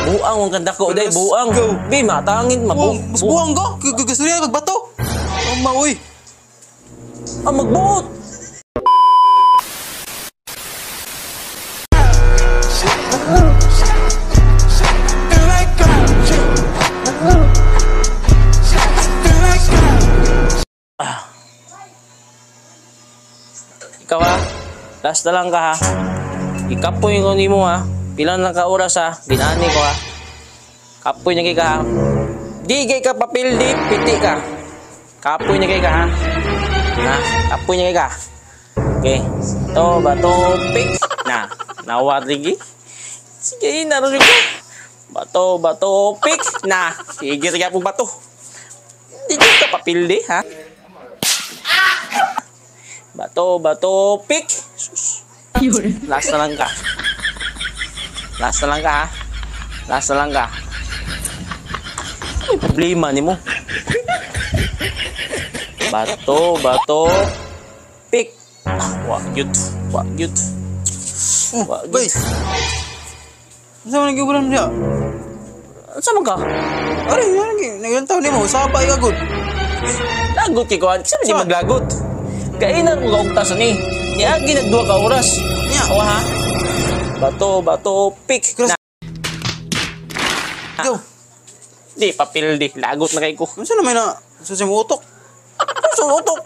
Buang ang kanda ko, day, buang. go. Bi, matangin, Mas buwang ko. Gusto niya magbato. Tama, uy. Magbuot. Ikaw ha, last na lang ka ha. Ikapoy ko ni mo ha. Pilang lang ka oras ha. Binani ko ha. Kapoy na kay ka ha. Di kay ka papildi, piti ka. Kapoy na kay ka ha. Ha? Kapoy na kay ka. Okay. To, bato, pick. Na. Nawat lagi. Sige, naroon ko. Bato, pick. Na. Sige, sige po bato. Di ka papildi ha. Bato, pick. Sus. Last na lang ka. Last na lang ka ha. Last na lang ka. May problema ni mo. Bato, pick. Wag yun. Guys. Saan mo nag-iulan niya? Saan ka? Aray, naglantaw ni mo. Sabay ka, good. Lagot kay Kuhan. Kasi hindi maglagot. Kainan mo kaugtasan ni. Niagi na 2 ka oras. Nya. O ha? Bato, pick. Na. Go. Di, papildi. Lagot na kay ko. Ano naman na? Sa mo utok? Ano utok?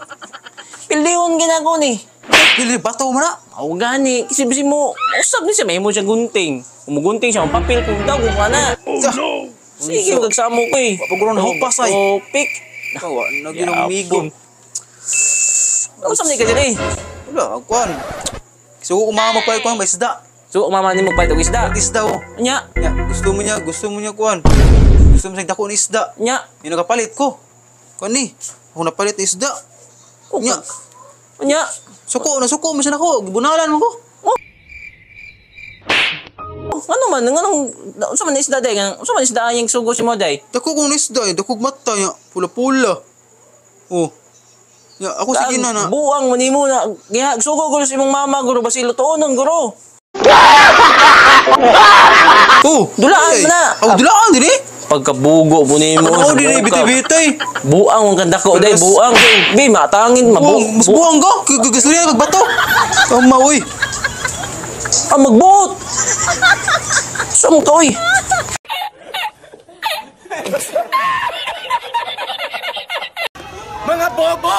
Pildihon ginagawa ni. Dili, bato mo na. Ako gani. Kasi bisi mo, usap ni siya. May mo siya gunting. Umugunting siya. Papil kung daw kung kana. Oh no. Sige, magsamo ko eh. Papaguron na hupas ay. Bato, pick. Ikaw, naginamigo. Usap ni ka dyan eh. Wala, kuhan. So, umama pa kuhan, may isda. So, umama ni mo pa itong isda. Isda, oh. Nya. Ya, gusto mo niya kuhan. Gusto mo sa dako ni isda. Nya. Yung nakapalit ko. Kuhan ni. Ako napalit na isda. Nya. Nya. Suko mo siya na ko. Bunalan mo ko. Ano man? Unsa man isda day? Unsa man isda ayang sugo si mo day? Dako kong isda, dakog mata niya. Pula-pula. Oh. Ya, ako sige na. Buang mo nimo na. Giha sugo guro si imong mama guro basi lutuonon guro. Oh, Dulaan mo na. Dulaan din eh. Pagkabugo mo nimo. Ano din eh, bitay-bitay. Buang ang kanda ko day, buang. Bi matangin Mas buang ko. Gusto niya magbato. Tama, uy. Magbuot. Saan ka, uy? Mga bobo!